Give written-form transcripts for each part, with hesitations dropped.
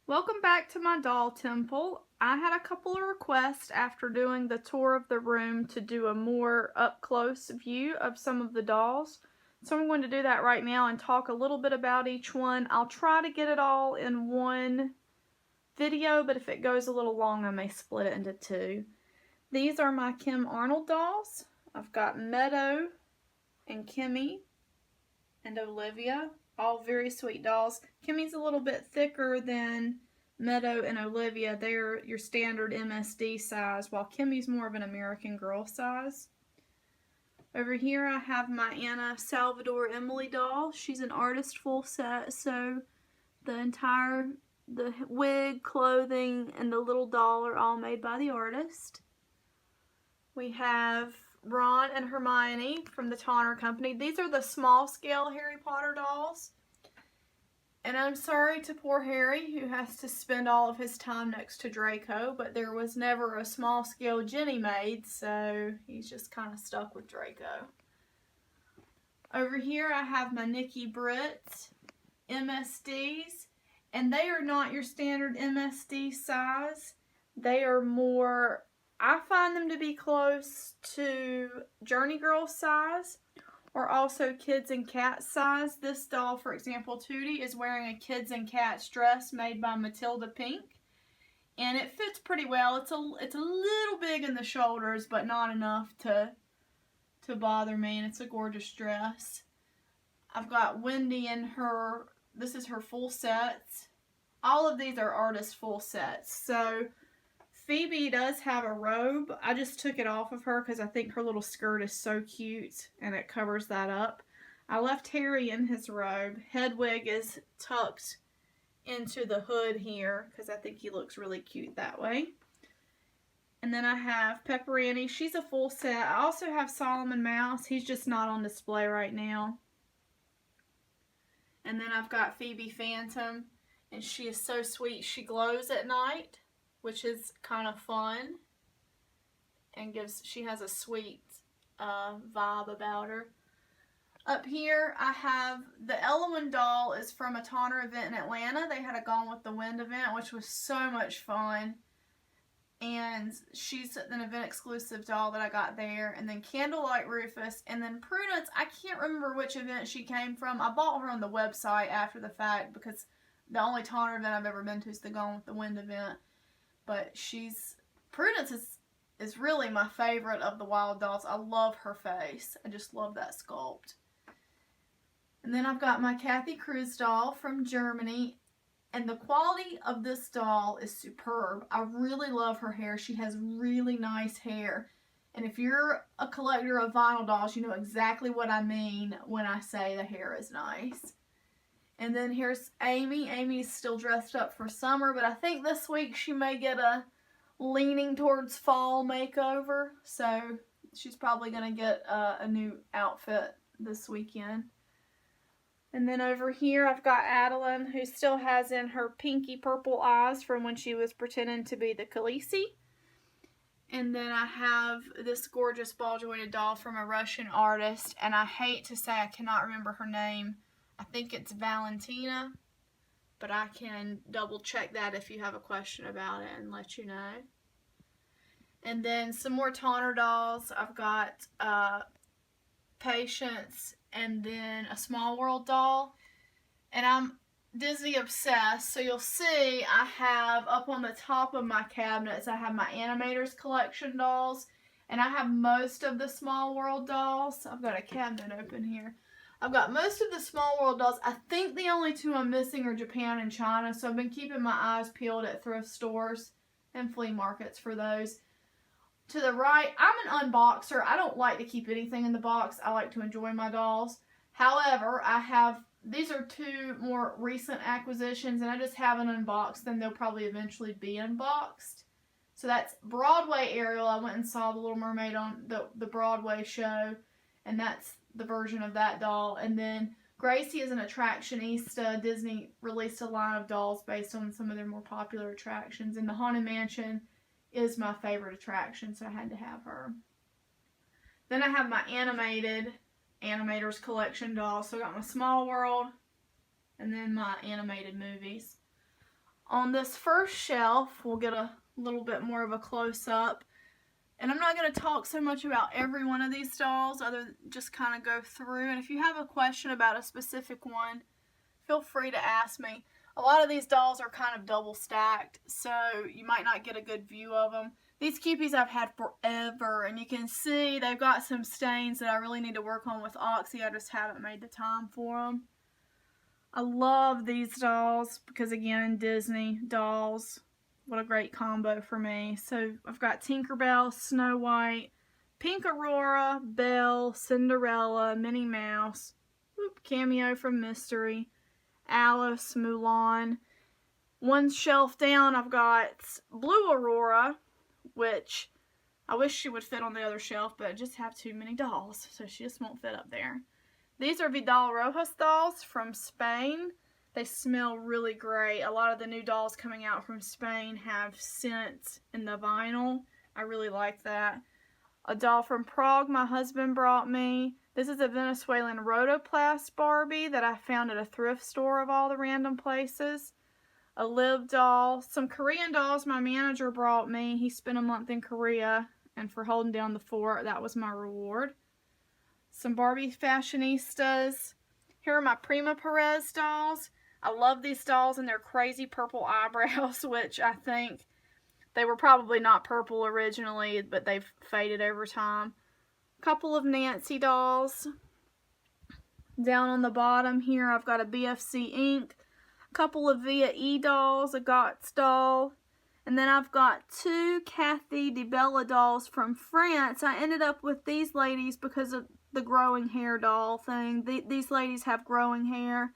Welcome back to my doll temple. I had a couple of requests after doing the tour of the room to do a more up-close view of some of the dolls. So I'm going to do that right now and talk a little bit about each one. I'll try to get it all in one video, but if it goes a little long, I may split it into two. These are my Kim Arnold dolls. I've got Meadow and Kimmy and Olivia. All very sweet dolls. Kimmy's a little bit thicker than Meadow and Olivia. They're your standard MSD size, while Kimmy's more of an American Girl size. Over here I have my Anna Salvador Emily doll. She's an artist full set, so the wig, clothing, and the little doll are all made by the artist. We have Ron and Hermione from the Tonner Company. These are the small scale Harry Potter dolls. And I'm sorry to poor Harry, who has to spend all of his time next to Draco, but there was never a small scale Jenny made, so he's just kind of stuck with Draco. Over here I have my Nikki Britt MSDs, and they are not your standard MSD size. They are more, I find them to be close to Journey Girl size, or also Kids and Cats size. This doll, for example, Tootie, is wearing a Kids and Cats dress made by Matilda Pink, and it fits pretty well. It's a little big in the shoulders, but not enough to bother me, and it's a gorgeous dress. I've got Wendy in her, this is her full sets. All of these are artist full sets. So Phoebe does have a robe. I just took it off of her because I think her little skirt is so cute and it covers that up. I left Harry in his robe. Hedwig is tucked into the hood here because I think he looks really cute that way. And then I have Pepper Annie. She's a full set. I also have Solomon Mouse. He's just not on display right now. And then I've got Phoebe Phantom, and she is so sweet. She glows at night, which is kind of fun, and she has a sweet vibe about her. Up here I have the Elwyn doll is from a Tonner event in Atlanta. They had a Gone with the Wind event, which was so much fun, and she's an event exclusive doll that I got there. And then Candlelight Rufus, and then Prudence, I can't remember which event she came from. I bought her on the website after the fact because the only Tonner event I've ever been to is the Gone with the Wind event. But Prudence is really my favorite of the wild dolls. I love her face. I just love that sculpt. And then I've got my Kathy Cruz doll from Germany. And the quality of this doll is superb. I really love her hair. She has really nice hair. And if you're a collector of vinyl dolls, you know exactly what I mean when I say the hair is nice. And then here's Amy. Amy's still dressed up for summer, but I think this week she may get a leaning towards fall makeover. So she's probably going to get a new outfit this weekend. And then over here I've got Adeline, who still has in her pinky purple eyes from when she was pretending to be the Khaleesi. And then I have this gorgeous ball jointed doll from a Russian artist, and I hate to say I cannot remember her name. I think it's Valentina, but I can double check that if you have a question about it and let you know. And then some more Tonner dolls. I've got Patience, and then a Small World doll. And I'm Disney obsessed, so you'll see I have up on the top of my cabinets, I have my Animators Collection dolls, and I have most of the Small World dolls. I've got a cabinet open here. I've got most of the Small World dolls. I think the only two I'm missing are Japan and China, so I've been keeping my eyes peeled at thrift stores and flea markets for those. To the right, I'm an unboxer. I don't like to keep anything in the box. I like to enjoy my dolls. However, these are two more recent acquisitions, and I just haven't unboxed them. They'll probably eventually be unboxed. So that's Broadway Ariel. I went and saw The Little Mermaid on the Broadway show, and that's the version of that doll. And then Gracie is an Attractionista. Disney released a line of dolls based on some of their more popular attractions, and the Haunted Mansion is my favorite attraction, so I had to have her. Then I have my Animators Collection dolls. So I got my Small World and then my animated movies. On this first shelf, we'll get a little bit more of a close-up. And I'm not going to talk so much about every one of these dolls, other than just kind of go through. And if you have a question about a specific one, feel free to ask me. A lot of these dolls are kind of double stacked, so you might not get a good view of them. These Cupies I've had forever, and you can see they've got some stains that I really need to work on with Oxy. I just haven't made the time for them. I love these dolls because, again, Disney dolls. What a great combo for me. So I've got Tinkerbell, Snow White, Pink Aurora, Belle, Cinderella, Minnie Mouse, cameo from Mystery, Alice, Mulan. One shelf down, I've got Blue Aurora, which I wish she would fit on the other shelf, but I just have too many dolls, so she just won't fit up there. These are Vidal Rojas dolls from Spain. They smell really great. A lot of the new dolls coming out from Spain have scent in the vinyl. I really like that. A doll from Prague my husband brought me. This is a Venezuelan Rotoplast Barbie that I found at a thrift store of all the random places. A Lib doll. Some Korean dolls my manager brought me. He spent a month in Korea, and for holding down the fort, that was my reward. Some Barbie fashionistas. Here are my Prima Perez dolls. I love these dolls and their crazy purple eyebrows, which I think they were probably not purple originally, but they've faded over time. A couple of Nancy dolls. Down on the bottom here, I've got a BFC Inc., a couple of Via E dolls, a Gotts doll, and then I've got two Cathy DeBella dolls from France. I ended up with these ladies because of the growing hair doll thing. These ladies have growing hair.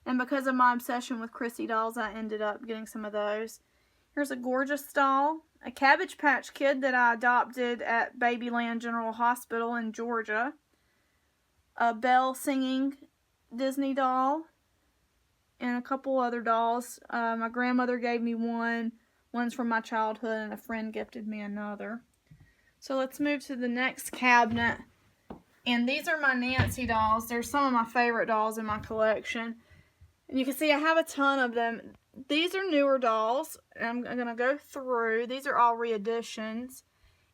And because of my obsession with Chrissy dolls, I ended up getting some of those. Here's a gorgeous doll. A Cabbage Patch Kid that I adopted at Babyland General Hospital in Georgia. A Belle singing Disney doll. And a couple other dolls. My grandmother gave me one. One's from my childhood, and a friend gifted me another. So let's move to the next cabinet. And these are my Nancy dolls. They're some of my favorite dolls in my collection. And you can see I have a ton of them. These are newer dolls. I'm going to go through. These are all re-editions.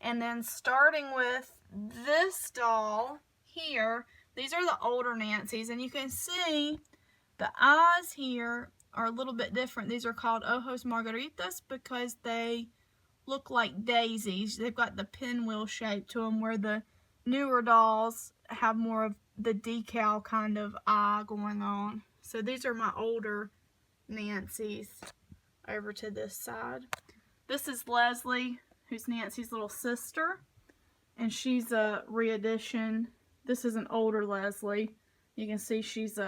And then starting with this doll here, these are the older Nancys. And you can see the eyes here are a little bit different. These are called Ojos Margaritas because they look like daisies. They've got the pinwheel shape to them, where the newer dolls have more of the decal kind of eye going on. So these are my older Nancys over to this side. This is Leslie, who's Nancy's little sister, and she's a re-edition. This is an older Leslie. You can see she's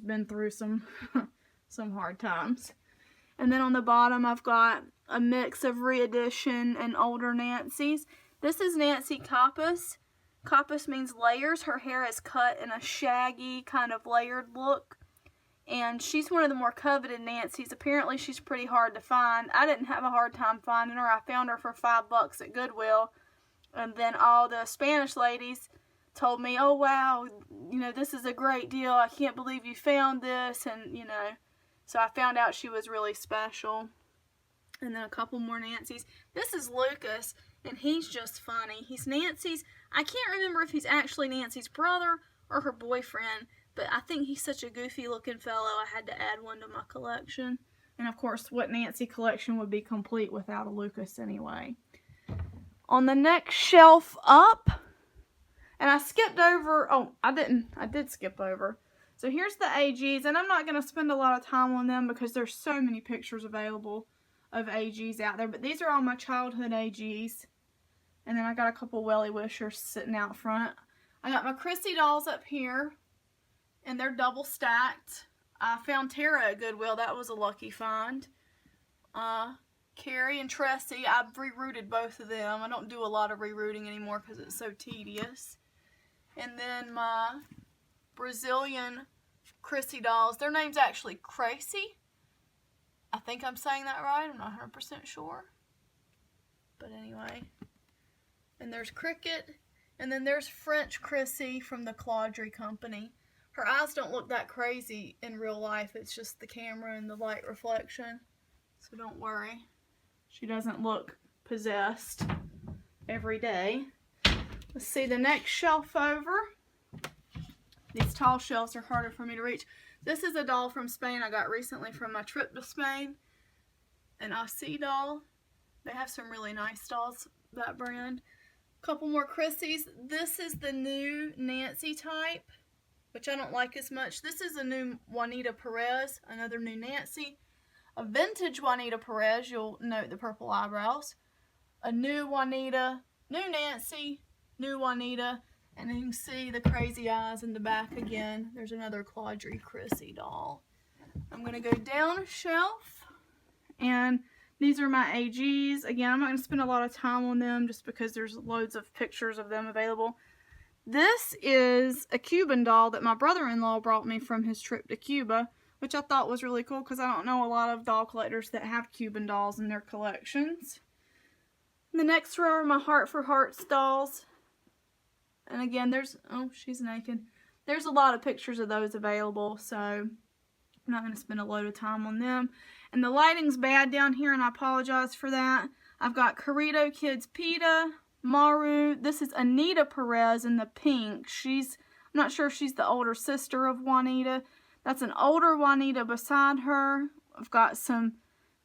been through some some hard times. And then on the bottom, I've got a mix of re-edition and older Nancys. This is Nancy Coppas. Coppas means layers. Her hair is cut in a shaggy kind of layered look. And she's one of the more coveted Nancys. Apparently she's pretty hard to find. I didn't have a hard time finding her. I found her for $5 at Goodwill. And then all the Spanish ladies told me, oh wow, you know, this is a great deal. I can't believe you found this. And, you know, so I found out she was really special. And then a couple more Nancys. This is Lucas, and he's just funny. He's Nancy's, I can't remember if he's actually Nancy's brother or her boyfriend, but I think he's such a goofy looking fellow, I had to add one to my collection. And of course, what Nancy collection would be complete without a Lucas anyway. On the next shelf up, and I skipped over, I did skip over. So here's the AGs, and I'm not going to spend a lot of time on them because there's so many pictures available of AGs out there. But these are all my childhood AGs. And then I got a couple Welly Wishers sitting out front. I got my Chrissy dolls up here, and they're double stacked. I found Tara at Goodwill. That was a lucky find. Carrie and Tressie, I've rerouted both of them. I don't do a lot of rerouting anymore because it's so tedious. And then my Brazilian Chrissy dolls. Their name's actually Crazy. I think I'm saying that right. I'm not 100% sure. But anyway. And there's Cricket. And then there's French Chrissy from the Claudry Company. Her eyes don't look that crazy in real life. It's just the camera and the light reflection. so don't worry. She doesn't look possessed every day. Let's see the next shelf over. These tall shelves are harder for me to reach. This is a doll from Spain I got recently from my trip to Spain. An AG doll. They have some really nice dolls, that brand. Couple more Chrissy's. This is the new Nancy type, which I don't like as much. This is a new Juanita Perez, another new Nancy. A vintage Juanita Perez, you'll note the purple eyebrows. A new Juanita, new Nancy, new Juanita, and you can see the crazy eyes in the back again. There's another Claudry Chrissy doll. I'm going to go down a shelf, and these are my AGs. Again, I'm not going to spend a lot of time on them just because there's loads of pictures of them available. This is a Cuban doll that my brother-in-law brought me from his trip to Cuba, which I thought was really cool because I don't know a lot of doll collectors that have Cuban dolls in their collections. The next row are my Heart for Hearts dolls. And again, there's, oh, she's naked. There's a lot of pictures of those available, so I'm not going to spend a load of time on them. And the lighting's bad down here, and I apologize for that. I've got Corrido Kids Peta, Maru. This is Anita Perez in the pink. I'm not sure if she's the older sister of Juanita. That's an older Juanita beside her. I've got some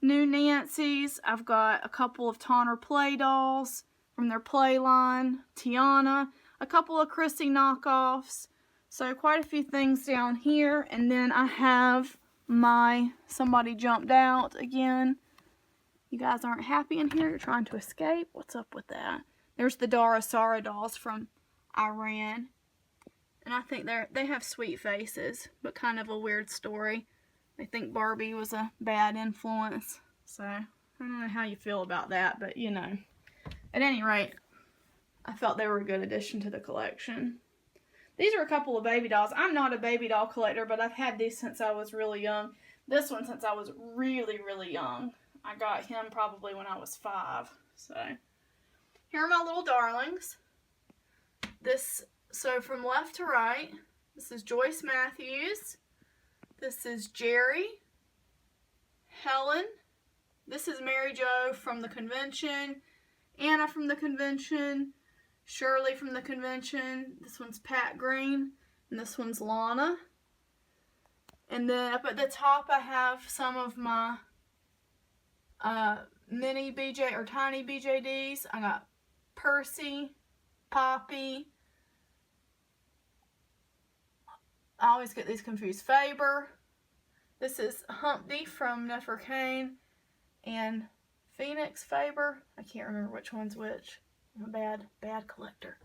new Nancy's. I've got a couple of Tonner Play dolls from their play line. Tiana. A couple of Chrissy knockoffs. So quite a few things down here. And then I have my Somebody Jumped Out again. You guys aren't happy in here. You're trying to escape. What's up with that? There's the Dara Sara dolls from Iran. And I think they have sweet faces, but kind of a weird story. They think Barbie was a bad influence. So, I don't know how you feel about that, but you know. At any rate, I felt they were a good addition to the collection. These are a couple of baby dolls. I'm not a baby doll collector, but I've had these since I was really young. This one since I was really, really young. I got him probably when I was 5. So, here are my little darlings. So from left to right, this is Joyce Matthews. This is Jerry. Helen. This is Mary Jo from the convention. Anna from the convention. Shirley from the convention. This one's Pat Green. And this one's Lana. And then up at the top I have some of my mini BJ or tiny BJDs. I got Percy, Poppy. I always get these confused. Faber. This is Humpty from Neferkane. And Phoenix Faber. I can't remember which one's which. I'm a bad collector.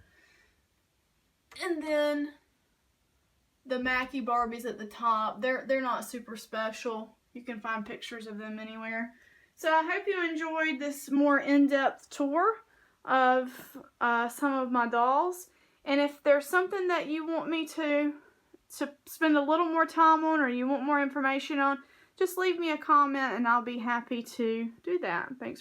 And then the Mackie Barbies at the top. They're not super special. You can find pictures of them anywhere. So I hope you enjoyed this more in-depth tour of some of my dolls. And if there's something that you want me to spend a little more time on or you want more information on, just leave me a comment and I'll be happy to do that. Thanks for